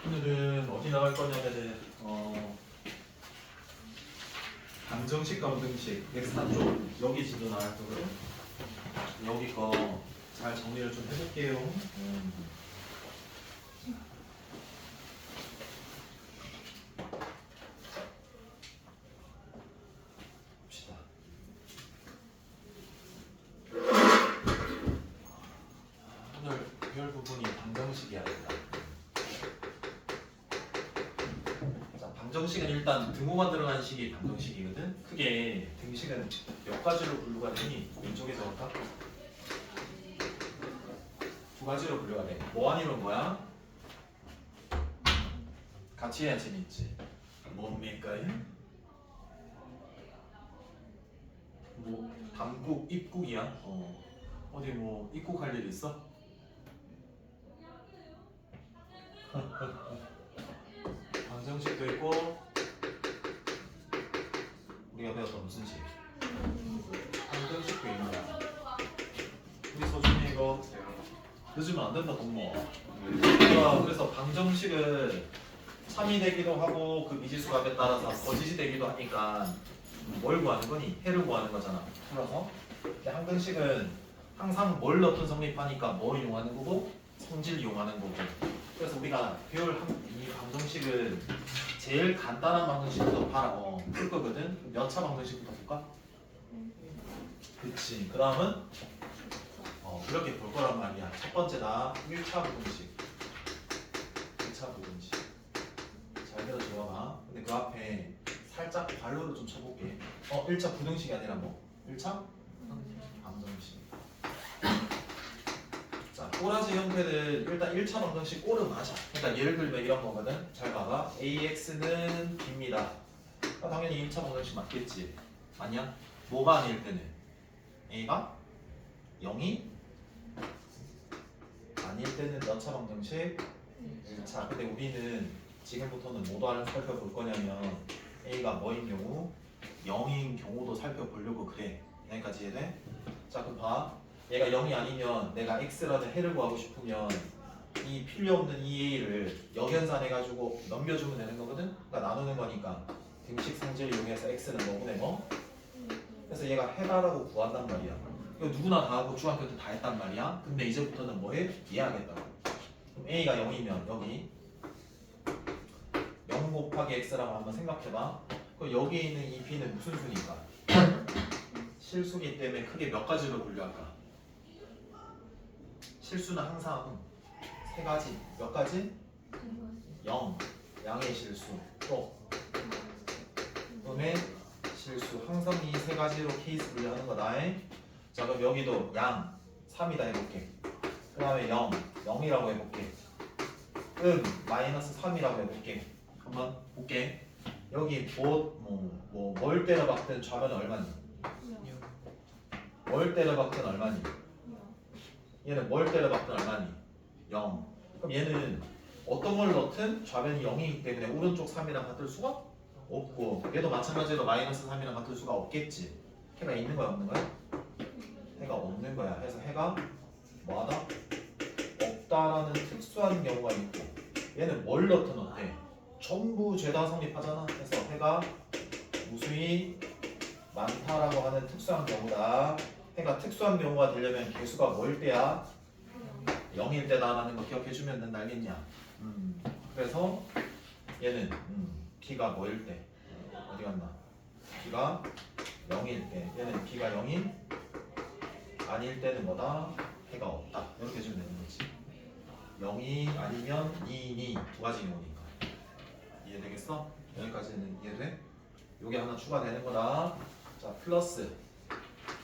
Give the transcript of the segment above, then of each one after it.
오늘은 어디 나갈 거냐면은 방정식과 우등식 x3 쪽 여기 지도 나갈 거거든. 여기 거 잘 정리를 좀 해볼게요. 봅시다. 오늘 배울 부분이 방정식이야. 자, 방정식은 일단 등호가 들어간 식이 방정식이거든. 크게 등식은 몇 가지로 분류가 되니 왼쪽에 적을까? 두 가지로 분류가 돼. 뭐 아니면 뭐야? 같이 해야 재밌지. 뭡니까요? 뭐 담국, 입국이야. 어디 뭐 입국할 일 있어? 방정식도 있고 우리가 배웠던 무슨 식? 방정식도 있는 우리 소중히 이거 늦으면 안 된다 동무. 그래서 방정식은 참이 되기도 하고 그 미지수값에 따라서 거짓이 되기도 하니까 뭘 구하는 거니? 해를 구하는 거잖아. 풀어서 항등식은 항상 뭘 넣든 성립하니까 뭐 이용하는 거고 성질 이용하는 거고. 그래서 우리가 배울 이 방정식은 제일 간단한 방정식부터 풀 거거든. 몇 차 방정식부터 볼까? 그치. 그 다음은 그렇게 볼 거란 말이야. 첫 번째다 1차 부등식. 1차 부등식. 잘 들어줘봐. 근데 그 앞에 살짝 발로를 좀 쳐볼게. 1차 부등식이 아니라 뭐? 1차? 방정식. 자, 꼬라지 형태는 일단 1차 방정식 꼬르 맞아. 그러니까 예를 들면 이런 거거든. 잘 봐봐. AX는 B입니다. 당연히 1차 방정식 맞겠지. 아니야? 뭐가 아닐 때는? A가 0이 아닐 때는 몇 차 방정식? 1차. 근데 우리는 지금부터는 뭐를 살펴볼 거냐면 A가 뭐인 경우 0인 경우도 살펴보려고 그래. 여기까지 이해돼? 자, 그럼 봐. 얘가 0이 아니면 내가 x라는 해를 구하고 싶으면 이 필요 없는 이 a를 역연산해가지고 넘겨주면 되는 거거든? 그러니까 나누는 거니까 등식 성질을 이용해서 x는 뭐분의 뭐? 그래서 얘가 해다라고 구한단 말이야. 이거 누구나 다 하고 중학교 때 다 했단 말이야. 근데 이제부터는 뭐해? 이해하겠다고. 그럼 a가 0이면 여기 0 곱하기 x라고 한번 생각해봐. 그럼 여기 있는 이 b는 무슨 수니까? 실수기 때문에 크게 몇 가지로 분류할까? 실수는 항상 세 가지. 몇 가지? 0, 양의 실수, 또 음의 실수. 항상 이 세 가지로 케이스 분류하는 거다. 자, 그럼 여기도 양 3이다 해볼게. 그 다음에 0, 0이라고 해볼게. 마이너스 3이라고 해볼게. 한번 볼게. 여기 뭘 때려박든 좌변은 얼마니? 뭘 때려박든 얼마니? 얘는 뭘 때려박든 얼마니? 0. 그럼 얘는 어떤 걸 넣든 좌변이 0이기 때문에 오른쪽 3이랑 같을 수가 없고, 얘도 마찬가지로 마이너스 3이랑 같을 수가 없겠지. 해가 있는 거야 없는 거야? 해가 없는 거야. 그래서 해가 뭐하다? 없다라는 특수한 경우가 있고, 얘는 뭘 넣든 어때? 전부 죄다 성립하잖아. 그래서 해가 무수히 많다라고 하는 특수한 경우다. 해가 특수한 경우가 되려면 개수가 뭐일 때야? 0일 때다라는 거 기억해주면 난 알겠냐? 그래서 얘는 B가 뭐일 때? 어디 갔나? B가 0일 때. 얘는 B가 0인 아닐 때는 뭐다? 해가 없다. 이렇게 해주면 되는 거지. 0이 아니면 2인이 두 가지 경우니까. 이해되겠어? 여기까지는 이해돼? 요게 하나 추가되는 거다. 자, 플러스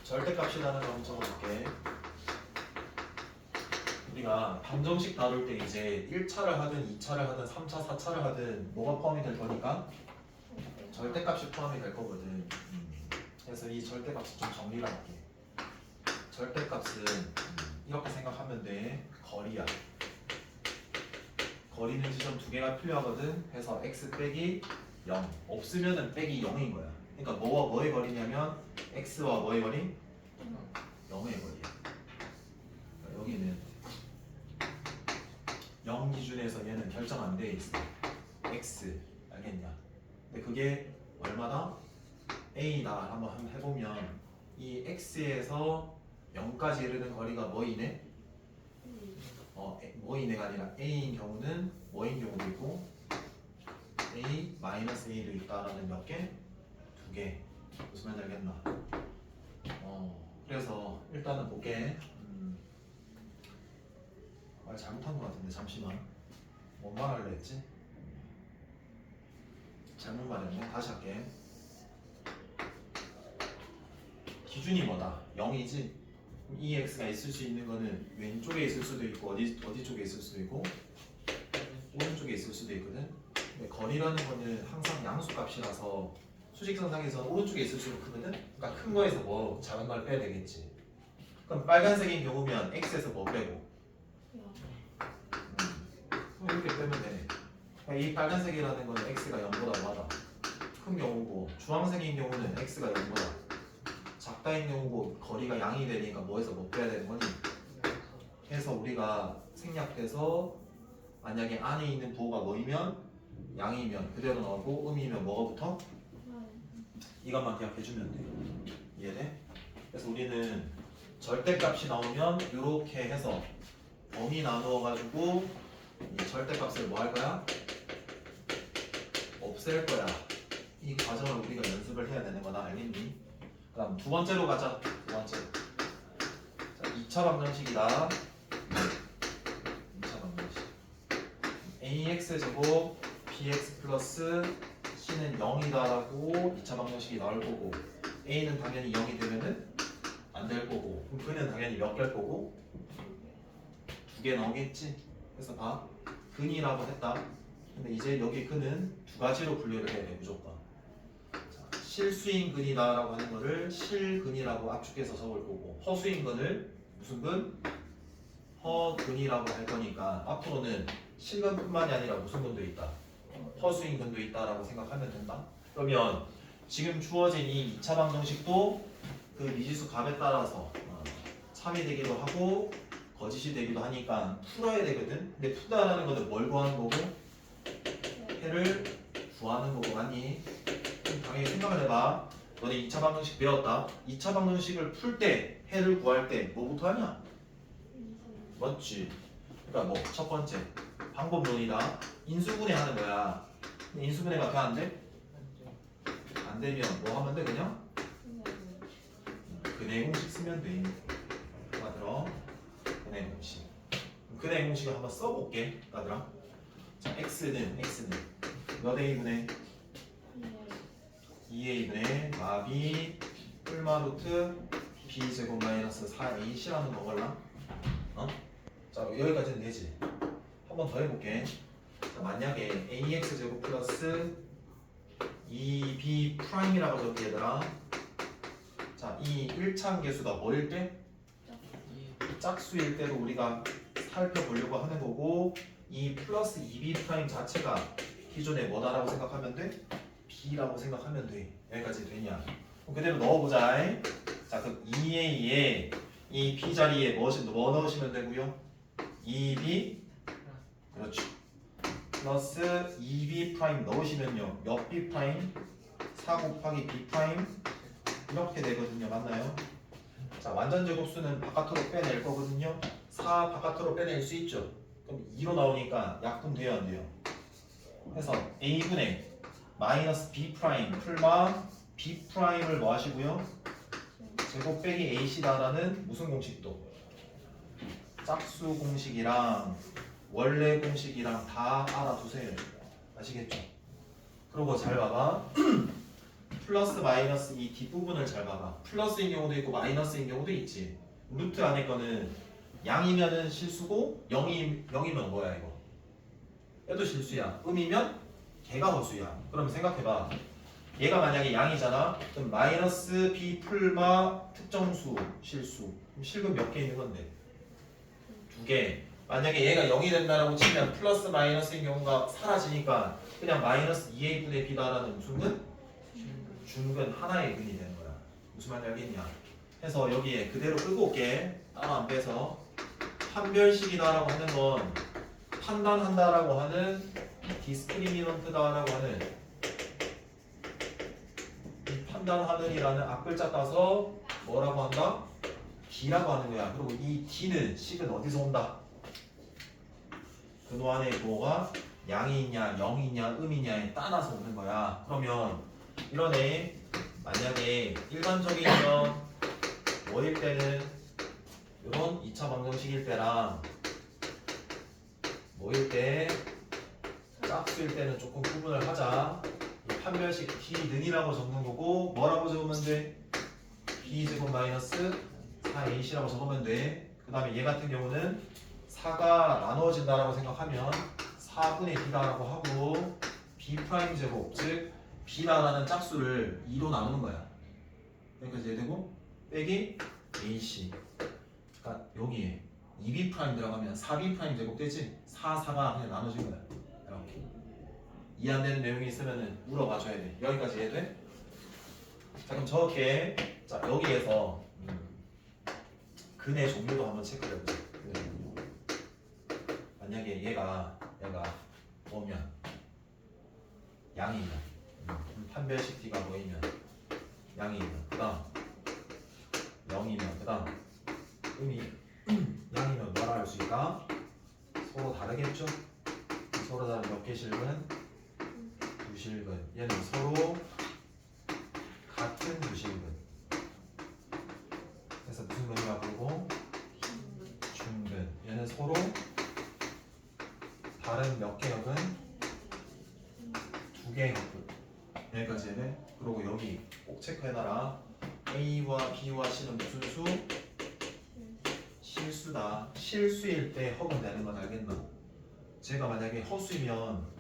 절대값이라는 거 한번 적어볼게. 우리가 방정식 다룰 때 이제 1차를 하든 2차를 하든 3차, 4차를 하든 뭐가 포함이 될 거니까? 절대값이 포함이 될 거거든. 그래서 이 절대값을 좀 정리를 할게. 절대값은 이렇게 생각하면 돼. 거리야. 거리는 지점 두 개가 필요하거든. 그래서 x 빼기 0 없으면은 빼기 0인 거야. 그러니까 뭐와 뭐의 거리냐면 x와 뭐의 거리? 0의 거리야. 여기는 0 기준에서 얘는 결정 안 돼 있어. x 알겠냐? 근데 그게 얼마다? a다. 한번 해보면 이 x에서 0까지 이르는 거리가 뭐이네? 뭐이네가 아니라 a인 경우는 뭐인 경우도 있고 a 마이너스 a도 있다라는 몇 개? 두 개. 무슨 말인지 알겠나? 그래서 일단은 볼게. 말 잘못한 것 같은데 잠시만. 뭔 말하려 했지? 잘못 말했네. 다시 할게. 기준이 뭐다? 0이지? 이 x가 있을 수 있는 거는 왼쪽에 있을 수도 있고 어디 쪽에 있을 수도 있고 오른쪽에 있을 수도 있거든. 근데 거리라는 거는 항상 양수값이라서 수직선상에서 오른쪽에 있을수록 크거든. 그러니까 큰 거에서 뭐 작은 걸 빼야 되겠지. 그럼 빨간색인 경우면 x에서 뭐 빼고? 이렇게 빼면 되네. 그러니까 이 빨간색이라는 거는 x가 0보다 뭐하다? 큰 경우고 주황색인 경우는 x가 0보다 작다인 경우고 거리가 양이 되니까 뭐에서 못 빼야 되는 거니? 해서 우리가 생략돼서 만약에 안에 있는 부호가 뭐이면 양이면 그대로 나오고 음이면 뭐가 붙어? 이것만 기억해주면 돼. 이해돼? 그래서 우리는 절대값이 나오면 이렇게 해서 범위 나누어가지고 이 절대값을 뭐 할 거야? 없앨 거야. 이 과정을 우리가 연습을 해야 되는 거다. 알겠니? 그 다음 두 번째로 가자. 두 번째. 자, 2차 방정식이다. 2차 방정식. ax 제곱 bx 플러스 c는 0이다라고 2차 방정식이 나올 거고 a는 당연히 0이 되면은 안 될 거고 그럼 그는 당연히 몇 개일 거고? 두 개 나오겠지? 그래서 봐. 근이라고 했다. 근데 이제 여기 근은 두 가지로 분류를 해야 돼 무조건. 실수인 근이다라고 하는 거를 실근이라고 압축해서 적을 거고 허수인 근을 무슨 근? 허근이라고 할 거니까 앞으로는 실근뿐만이 아니라 무슨 근도 있다? 허수인 근도 있다라고 생각하면 된다. 그러면 지금 주어진 이 2차 방정식도 그 미지수 값에 따라서 참이 되기도 하고 거짓이 되기도 하니까 풀어야 되거든. 근데 푸다라는 거는 뭘 구하는 거고? 해를 구하는 거고 맞니? 당연히 생각을 해봐. 너네 2차 방정식 배웠다. 2차 방정식을 풀 때 해를 구할 때 뭐부터 하냐? 맞지? 그러니까 뭐 첫 번째 방법론이다. 인수분해 하는 거야. 근데 인수분해가 돼 안 돼? 안 되면 뭐 하면 돼 그냥? 근해 공식 쓰면 돼. 누가 들어? 근해 공식. 근해 공식을 한번 써볼게. 얘들아. 자 x는 몇 a분의 2a분의 마비 뿔마루트 b제곱 마이너스 4ac라는 거 몰라? 자 여기까지는 되지. 한 번 더 해볼게. 자, 만약에 ax제곱 플러스 2b 프라임이라고 적게 얘들아. 자 이 1차함계수가 뭐일 때? 짝수일 때도 우리가 살펴보려고 하는 거고 이 플러스 2b 프라임 자체가 기존에 뭐다라고 생각하면 돼? b라고 생각하면 돼. 여기까지 되냐? 그럼 그대로 넣어보자. 자 그럼 2a에 이 b 자리에 뭐 넣으시면 되고요? 2b 그렇죠. 플러스 2b 프라임 넣으시면요 몇 b 프라임? 4 곱하기 b 프라임 이렇게 되거든요. 맞나요? 자 완전 제곱수는 바깥으로 빼낼 거거든요. 4 바깥으로 빼낼 수 있죠. 그럼 2로 나오니까 약분돼요 안 돼요? 해서 a분의 마이너스 b 프라임 풀마 b 프라임을 뭐 하시고요? 제곱 빼기 ac다라는 무슨 공식도? 짝수 공식이랑 원래 공식이랑 다 알아두세요. 아시겠죠? 그리고 잘 봐봐. 플러스 마이너스 이 뒷부분을 잘 봐봐. 플러스인 경우도 있고 마이너스인 경우도 있지. 루트 안에 거는 양이면은 실수고 0이면 뭐야 이거? 얘도 실수야. 음이면 걔가 허수야. 그럼 생각해봐. 얘가 만약에 양이잖아. 그럼 마이너스 b 풀마 특정수 실수. 그럼 실근 몇 개 있는 건데? 두 개. 만약에 얘가 0이 된다라고 치면 플러스 마이너스인 경우가 사라지니까 그냥 마이너스 2a분의 b다라는 무슨 근? 중근 하나의 근이 되는 거야. 무슨 말인지 알겠냐? 해서 여기에 그대로 끌고 올게. 따로 안 빼서 판별식이다라고 하는 건 판단한다라고 하는 디스크리미넌트다라고 하는 이 판단하는이라는 앞글자 따서 뭐라고 한다? D라고 하는 거야. 그리고 이 D는 식은 어디서 온다? 근호 안에 부호가 양이 있냐, 영이 있냐, 음이냐에 따라서 오는 거야. 그러면 이런 애 만약에 일반적인 뭐일 때는 이런 2차 방정식일 때랑 뭐일 때 짝수일 때는 조금 구분을 하자. 이 판별식 D는이라고 적는 거고 뭐라고 적으면 돼? B제곱 마이너스 4AC라고 적으면 돼. 그 다음에 얘 같은 경우는 4가 나누어진다라고 생각하면 4분의 B다라고 하고 B 프라임 제곱 즉 B라는 짝수를 2로 나누는 거야. 여기까지 이해되고 빼기 AC. 그러니까 여기에 2B 프라임 들어가면 4B 프라임 제곱 되지? 4, 4가 그냥 나눠진 거야. 이렇게. 이해 안 되는 내용이 있으면 물어봐 줘야 돼. 여기까지 이해돼? 자 그럼 저렇게 자 여기에서 근의 종류도 한번 체크해 보자. 근의 종류. 만약에 얘가 뭐면 양이면 판별식 D가 뭐이면 양이면 그다음 0이면 그다음 음이 양이면 뭐라 할 수 있다? 서로 다르겠죠? 서로 다른 몇 개 실근? 두 실근. 얘는 서로 같은 두 실근. 그래서 무슨 근이라고 부르고? 중근. 얘는 서로 다른 몇 개 역은? 두 개 역은. 여기까지 해네. 그리고 여기 꼭 체크해놔라. A와 B와 C는 무슨 수? 실수다. 실수일 때 허근 되는 건 알겠나? 제가 만약에 허수이면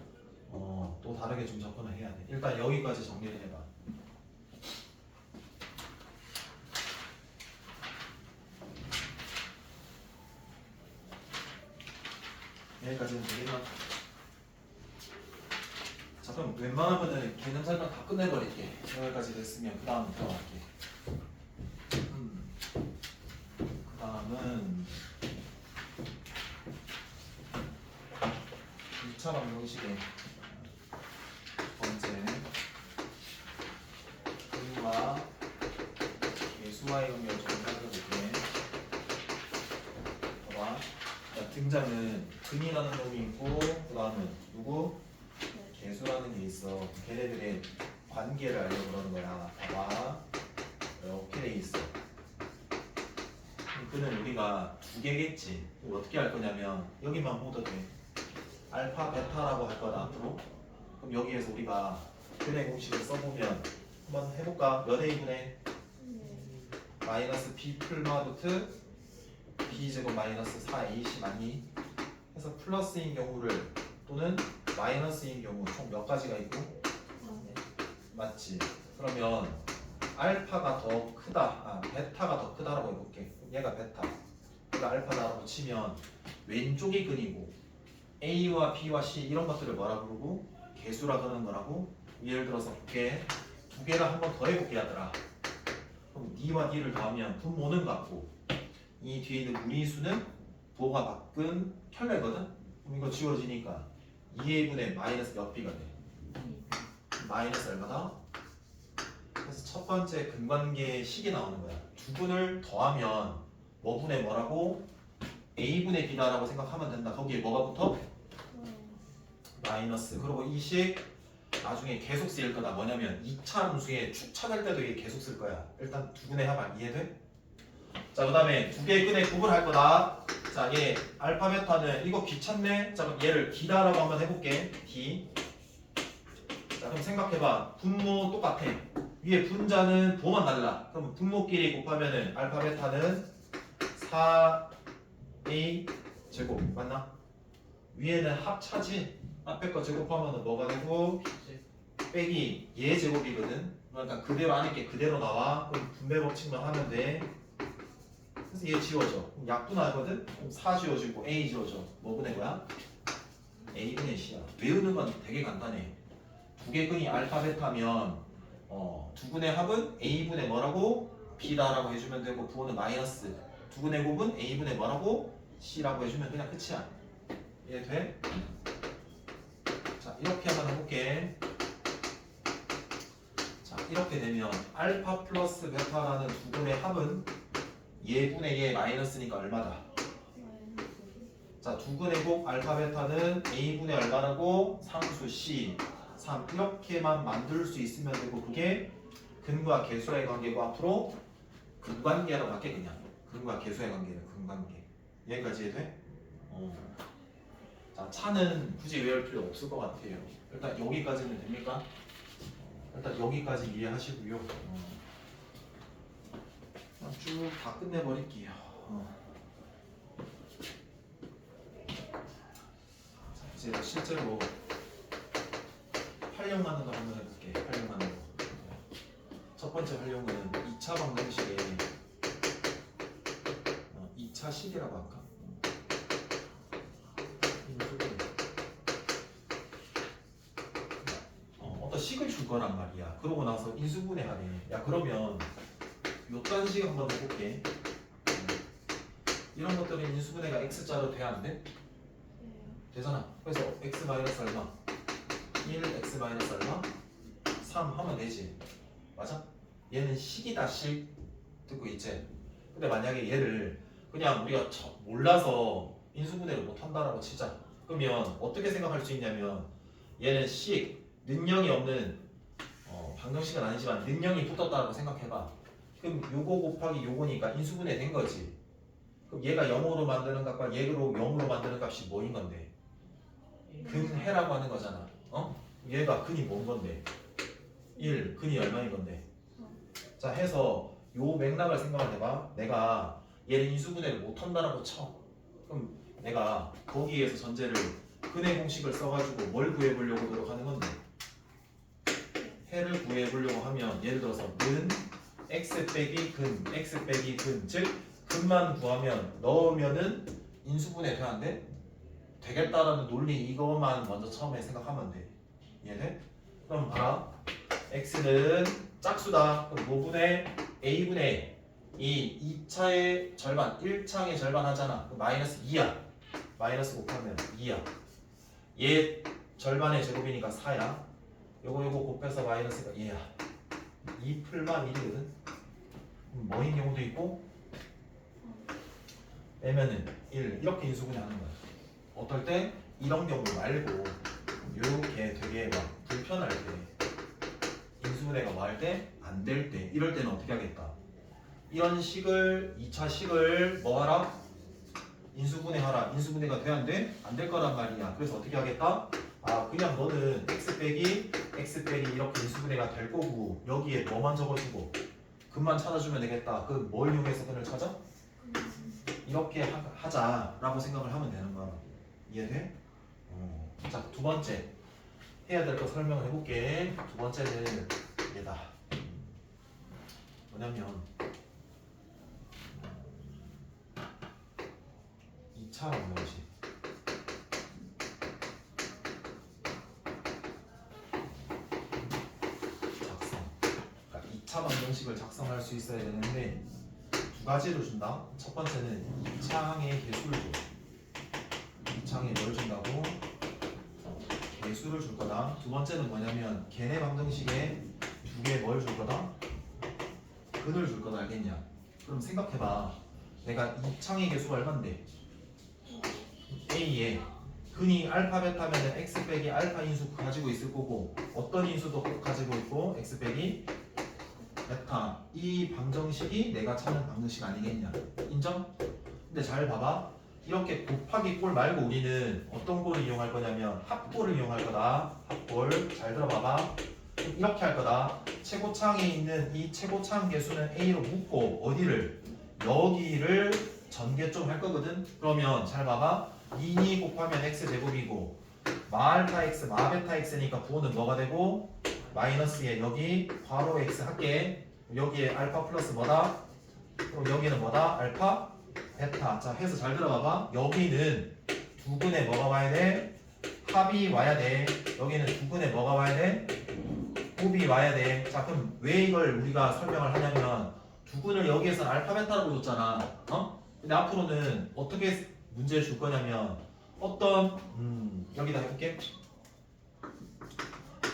또 다르게 좀 접근을 해야 돼. 일단 여기까지 정리를 해봐. 여기까지는 되겠나? 자 그럼 웬만하면은 개념 설명 다 끝내버릴게. 여기까지 됐으면 그 다음 들어갈게. 그 다음은 2차 방정식의 첫 번째 근과 개수와의 관계를 좀 살펴볼게. 봐봐. 자, 등장은 근이라는 놈이 있고 그 다음은 누구? 개수라는 게 있어. 걔네들의 관계를 알려고 그러는 거야. 봐봐. 이렇게 돼 있어. 그는 우리가 두 개겠지. 어떻게 할 거냐면 여기만 보도 돼. 알파, 베타라고 할 거다 앞으로. 그럼 여기에서 우리가 근의 공식을 써보면 한번 해볼까? 몇 A분의 마이너스 B 풀마 루트 B 제곱 마이너스 4AC 맞니? 해서 플러스인 경우를 또는 마이너스인 경우 총 몇 가지가 있고? 맞지? 그러면 알파가 더 크다, 베타가 더 크다라고 해볼게. 얘가 베타, 얘가 알파다라고 치면 왼쪽이 근이고 A와 B와 C 이런 것들을 뭐라 부르고? 개수라 그러는 거라고? 예를 들어서 볼게. 두 개를 한번 더 해볼게 하더라. 그럼 D와 D를 더하면 분모는 같고 이 뒤에 있는 무리수는 부호가 바꾼 켤레거든? 그럼 이거 지워지니까 2A분의 마이너스 몇 B가 돼? 마이너스 얼마다? 그래서 첫 번째 근관계의 식이 나오는 거야. 두 분을 더하면 뭐 분의 뭐라고? A분의 B다라고 생각하면 된다. 거기에 뭐가 붙어? 마이너스. 그리고 이 식 나중에 계속 쓰일 거다. 뭐냐면 2차 함수에 축 찾을 때도 이게 계속 쓸 거야. 일단 두 분의 합 이해돼? 자, 그 다음에 두 개의 끈에 구분할 거다. 자, 얘 알파 베타는 이거 귀찮네. 자, 그럼 얘를 D다라고 한번 해볼게. D. 자, 그럼 생각해봐. 분모 똑같아. 위에 분자는 부호만 달라. 그럼 분모끼리 곱하면은 알파 베타는 4A 제곱 맞나? 위에는 합차지. 앞에 거 제곱하면은 뭐가 되고 빼기 얘 제곱이거든. 그러니까 그대로 안에 게 그대로 나와. 그럼 분배 법칙만 하면 돼. 그래서 얘 지워져. 그럼 약분하거든. 그럼 4 지워지고 A 지워져. 뭐 분의 거야? A분의 C야. 외우는 건 되게 간단해. 두 개 근이 알파 베타면 두 분의 합은 A분의 뭐라고? B다라고 해주면 되고 부호는 마이너스. 두 분의 곱은 A분의 뭐라고? C라고 해주면 그냥 끝이야. 이해돼? 자 이렇게 한번 해볼게. 자 이렇게 되면 알파 플러스 베타라는 두 분의 합은 얘분의 얘 마이너스니까 얼마다? 자 두 분의 곱 알파 베타는 A분의 얼마라고? 상수 C 3 이렇게만 만들 수 있으면 되고 그게 근과 계수의 관계고 앞으로 근관계라고 할게 그냥 근과 계수의 관계는 근관계 여기까지 돼? 자 차는 굳이 외울 필요 없을 것 같아요. 일단 여기까지는 됩니까? 일단 여기까지 이해하시고요. 쭉 다 끝내버릴게요. 자, 이제 실제로 활용하는 거 한번 해볼게. 활용하는 거. 첫 번째 활용은 2차 방정식에 2차 식이라고 할까? 어떤 식을 줄 거란 말이야. 그러고 나서 인수분해하래. 야 그러면 요딴 식 한번 해볼게. 이런 것들은 인수분해가 x자로 돼야 안 돼? 되잖아. 그래서 x 마이너스 얼마? 1 x 마이너스 얼마? 3 하면 되지. 맞아? 얘는 식이다 식 듣고 있지? 근데 만약에 얘를 그냥 우리가 몰라서 인수분해를 못한다라고 치자. 그러면 어떻게 생각할 수 있냐면 얘는 식, 능령이 없는 방정식은 아니지만 능령이 붙었다라고 생각해봐. 그럼 요거 곱하기 요거니까 인수분해 된 거지. 그럼 얘가 0으로 만드는 값과 얘로 0으로 만드는 값이 뭐인 건데? 근해라고 하는 거잖아. 얘가 근이 뭔 건데? 1, 근이 얼마인 건데? 자 해서 요 맥락을 생각을 해봐. 내가 얘를 인수분해를 못한다라고 쳐. 그럼 내가 거기에서 전제를 근의 공식을 써가지고 뭘 구해보려고 노력하는 건데? 해를 구해보려고 하면 예를 들어서 근 x 빼기 근 x 빼기 근 즉 근만 구하면 넣으면은 인수분해 되는데 되겠다라는 논리 이것만 먼저 처음에 생각하면 돼. 이해돼? 그럼 봐라. x는 짝수다. 그럼 뭐분의 a분의 이 2차의 절반 1차의 절반 하잖아. 그럼 마이너스 2야. 마이너스 곱하면 2야. 얘 절반의 제곱이니까 4야. 요거 곱해서 마이너스가 얘야. 2 풀만 1이거든. 뭐인 경우도 있고 빼면은 1 이렇게 인수분해 하는 거야. 어떨 때 이런 경우 말고 요게 되게 막 불편할 때 인수분해가 뭐 할 때 안 될 때 이럴 때는 어떻게 하겠다. 이런 식을 2차 식을 뭐 하라? 인수분해 하라. 인수분해가 돼 안 돼? 안 될 거란 말이야. 그래서 어떻게 하겠다? 아 그냥 너는 x 빼기 이렇게 인수분해가 될 거고 여기에 뭐만 적어주고 근만 찾아주면 되겠다. 그 뭘 이용해서 근을 찾아? 이렇게 하자라고 생각을 하면 되는 거야. 이해돼? 자, 두 번째 해야 될 거 설명을 해볼게. 두 번째는 얘다. 뭐냐면 2차 방정식. 작성. 그러니까 2차 방정식을 작성할 수 있어야 되는데 두 가지를 준다. 첫 번째는 2차항의 개수를 줘. 2차항에 뭘 준다고? 개수를 줄 거다. 두 번째는 뭐냐면 걔네 방정식에 두 개 뭘 줄 거다? 근을 줄 거다. 알겠냐? 그럼 생각해봐. 내가 2차항의 개수가 얼만데? A에 근이 알파 베타면 x 빼기 알파 인수 가지고 있을 거고 어떤 인수도 꼭 가지고 있고 x 빼기 베타 이 방정식이 내가 찾는 방정식 아니겠냐? 인정? 근데 잘 봐봐. 이렇게 곱하기 꼴 말고 우리는 어떤 꼴을 이용할 거냐면 합꼴을 이용할 거다. 합꼴 잘 들어봐봐. 이렇게 할 거다. 최고차항에 있는 이 최고차항 개수는 A로 묶고 어디를? 여기를 전개 좀 할 거거든. 그러면 잘 봐봐. 2 곱하면 x제곱이고 마알파 x 마베타 x니까 부호는 뭐가 되고 마이너스에 여기 괄호 x 할게. 여기에 알파 플러스 뭐다? 그럼 여기는 뭐다? 알파 베타. 자 해서 잘 들어봐봐. 여기는 두 근에 뭐가 와야 돼? 합이 와야 돼. 여기는 두 근에 뭐가 와야 돼? 곱이 와야 돼. 자 그럼 왜 이걸 우리가 설명을 하냐면 두 근을 여기에서 알파 베타라고 줬잖아. 근데 앞으로는 어떻게 문제를 줄 거냐면 어떤 여기다 해볼게.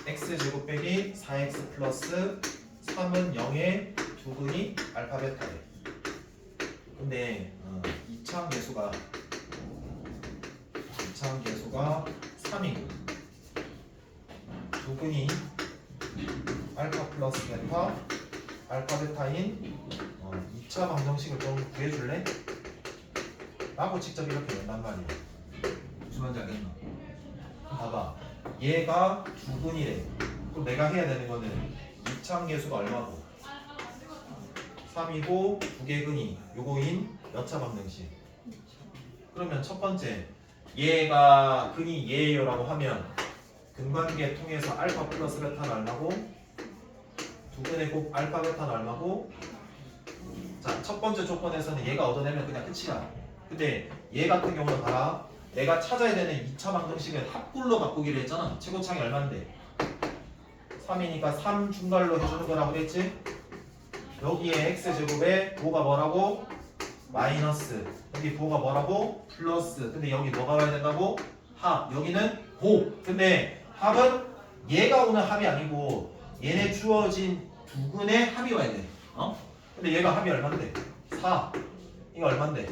x제곱 빼기 4x 플러스 3은 0의 두근이 알파 베타래. 근데 이차항 계수가 3이고 두근이 알파 플러스 베타 알파 베타인 2차 방정식을 좀 구해줄래? 라고 직접 이렇게 낸단 말이야. 무슨 말인지 알겠나? 봐봐, 얘가 두근이래. 그럼 내가 해야 되는 거는 이차항 계수가 얼마고 3이고 두 개 근이 요거인 몇 차 방정식. 그러면 첫 번째 얘가 근이 얘예요 라고 하면 근관계 통해서 알파 플러스 베타는 얼마고 두 근의 곱 알파 베타는 얼마고. 자, 첫 번째 조건에서는 얘가 얻어내면 그냥 끝이야. 근데 얘 같은 경우는 봐라, 내가 찾아야 되는 2차 방정식은 합굴로 바꾸기로 했잖아. 최고차항이 얼만데 3이니까 3 중괄로 해주는 거라고 그랬지. 여기에 x제곱에 부호가 뭐라고? 마이너스. 여기 부호가 뭐라고? 플러스. 근데 여기 뭐가 와야 된다고? 합. 여기는 곱. 근데 합은 얘가 오는 합이 아니고 얘네 주어진 두 근의 합이 와야 돼. 근데 얘가 합이 얼만데? 4. 이거 얼만데?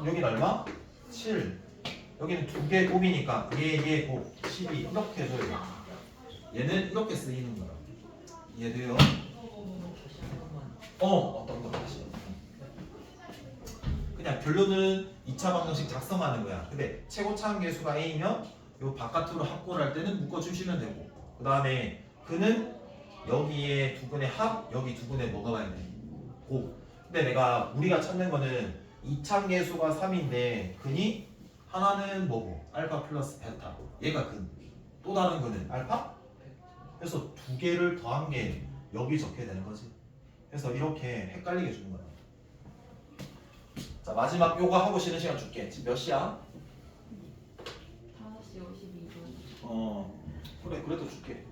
여기는 얼마? 7. 여기는 두 개 곱이니까 얘 곱 12. 이렇게 해줘야 돼. 얘는 이렇게 쓰이는 거야. 이해돼요? 어떤 거 다시. 그냥 결론은 2차 방정식 작성하는 거야. 근데 최고차항 계수가 A면 요 바깥으로 합골할 때는 묶어주시면 되고, 그 다음에 그는 여기에 두 근의 합, 여기 두 근의 뭐가 와야 돼? 곱. 근데 우리가 찾는 거는 2차 계수가 3인데 근이 하나는 뭐고? 알파 플러스 베타. 얘가 근. 또 다른 근은 알파? 그래서 두 개를 더한 게 여기 적혀야 되는 거지. 그래서 이렇게 헷갈리게 주는 거야. 자, 마지막 요거 하고 쉬는 시간 줄게. 지금 몇 시야? 5시 52분. 그래, 그래도 줄게.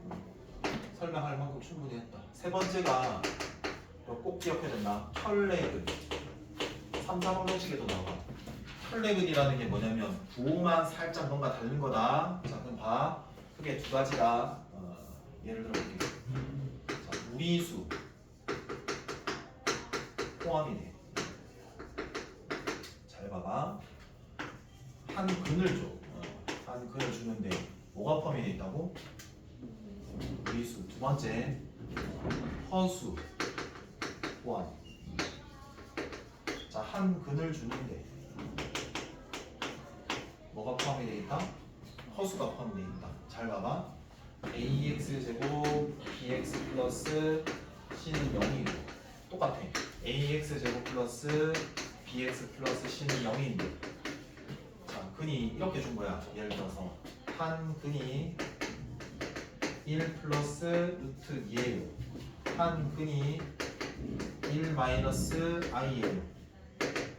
설명할 만큼 충분히 했다. 세 번째가 꼭 기억해야 된다. 혈레근. 3, 4방정식에도 나와. 혈레근이라는 게 뭐냐면 부호만 살짝 뭔가 다른 거다. 자, 그럼 봐. 크게 두 가지가 예를 들어볼게. 자, 무리수 포함이네. 잘 봐봐. 한 근을 줘. 한 근을 주는데 뭐가 포함이 돼 있다고? 무리수. 두 번째 허수 포함. 자, 한 근을 주는데 뭐가 포함이 돼 있다? 허수가 포함이 돼 있다. 잘 봐봐. ax 제곱 bx 플러스 c는 0이고 똑같아. ax 제곱 플러스 bx 플러스 c는 0인데, 자, 근이 이렇게 준 거야. 예를 들어서 한 근이 1 플러스 루트 2예요. 한 근이 1 마이너스 i예요.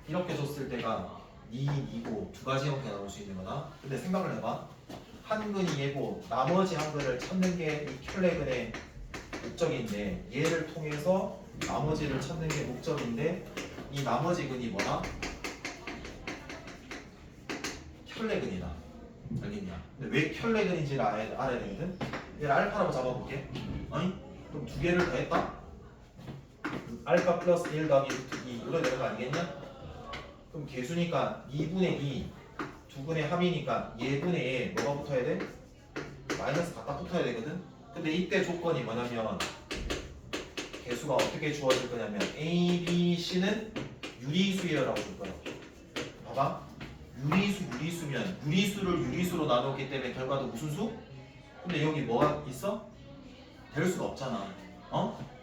이렇게 줬을 때가 2고 두 가지 형태가 나올 수 있는 거다. 근데 생각을 해봐. 한 근이 얘고 나머지 한 근을 찾는 게 이 혈레근의 목적인데, 얘를 통해서 나머지를 찾는 게 목적인데, 이 나머지 근이 뭐다? 혈레근이다. 알겠냐? 근데 왜 혈레근인지를 알아야 되거든? 얘를 알파라고 잡아볼게. 아니? 그럼 두 개를 더했다? 알파 플러스 1 더하기 루트 2 이거 되는 거 아니겠냐? 그럼 개수니까 2분의 2 두 근의 합이니까 얘분의 얘 뭐가 붙어야 돼? 마이너스 각각 붙어야 되거든? 근데 이때 조건이 뭐냐면 개수가 어떻게 주어질 거냐면 A, B, C는 유리수예요 라고 줄 거야. 봐봐. 유리수면 유리수를 유리수로 나누기 때문에 결과도 무슨 수? 근데 여기 뭐가 있어? 될 수가 없잖아.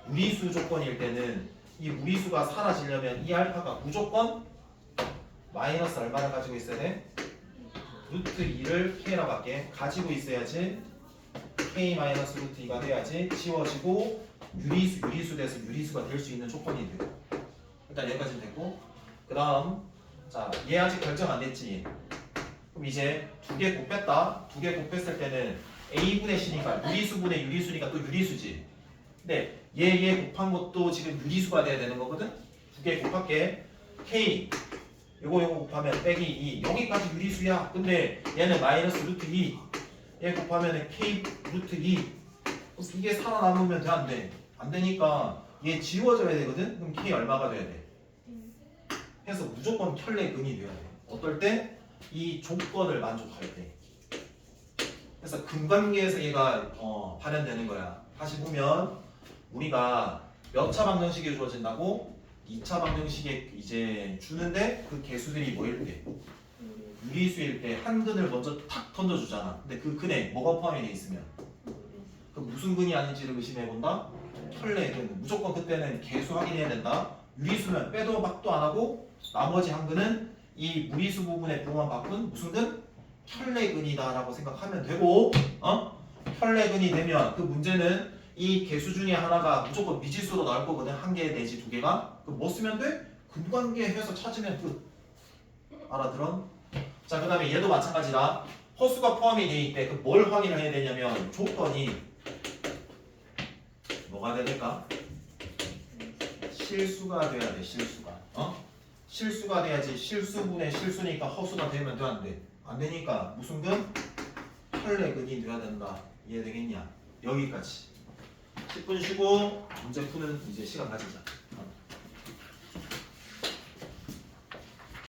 무리수 조건일 때는 이 무리수가 사라지려면 이 알파가 무조건 마이너스 얼마를 가지고 있어야 돼? 루트 2를 K라고 할게. 가지고 있어야지 K 마이너스 루트 2가 돼야지 지워지고 유리수 돼서 유리수가 될 수 있는 조건이 되고. 일단 여기까지는 됐고, 그 다음 자, 얘 아직 결정 안 됐지? 그럼 이제 두 개 곱했다. 두 개 곱했을 때는 A분의 C니까 유리수분의 유리수니까 또 유리수지. 근데 얘 곱한 것도 지금 유리수가 돼야 되는 거거든? 두 개 곱할게. K 요거 곱하면 빼기 2 여기까지 유리수야. 근데 얘는 마이너스 루트 2 얘 곱하면 k 루트 2 이게 살아남으면 돼 안 돼? 안 되니까 얘 지워져야 되거든? 그럼 k 얼마가 돼야 돼? 해서 무조건 켤레근이 돼야 돼. 어떨 때? 이 조건을 만족할 때. 그래서 근관계에서 얘가 발현되는 거야. 다시 보면 우리가 몇 차 방정식이 주어진다고? 2차 방정식에 이제 주는데 그 개수들이 뭐일 때? 유리수일 때 한 근을 먼저 탁 던져주잖아. 근데 그 근에 뭐가 포함이 돼 있으면 그 무슨 근이 아닌지를 의심해 본다. 켤레근. 무조건 그때는 개수 확인해야 된다. 유리수면 빼도 박도 안 하고 나머지 한 근은 이 무리수 부분에 부호만 바꾼 무슨 근? 켤레근이다라고 생각하면 되고, 켤레근이 되면 그 문제는 이 개수 중에 하나가 무조건 미지수로 나올 거거든. 한 개 내지 두 개가. 그럼 뭐 쓰면 돼? 근관계 해서 찾으면 끝. 알아들어? 자, 그 다음에 얘도 마찬가지다. 허수가 포함이 돼 있대. 그 뭘 확인을 해야 되냐면 조건이 뭐가 돼야 될까? 실수가 돼야 돼. 실수가. 실수가 돼야지. 실수분의 실수니까 허수가 되면 돼 안 돼? 안 되니까 무슨 근? 켤레근이 돼야 된다. 이해되겠냐? 여기까지. 10분 쉬고 문제 푸는 이제 시간 가지자.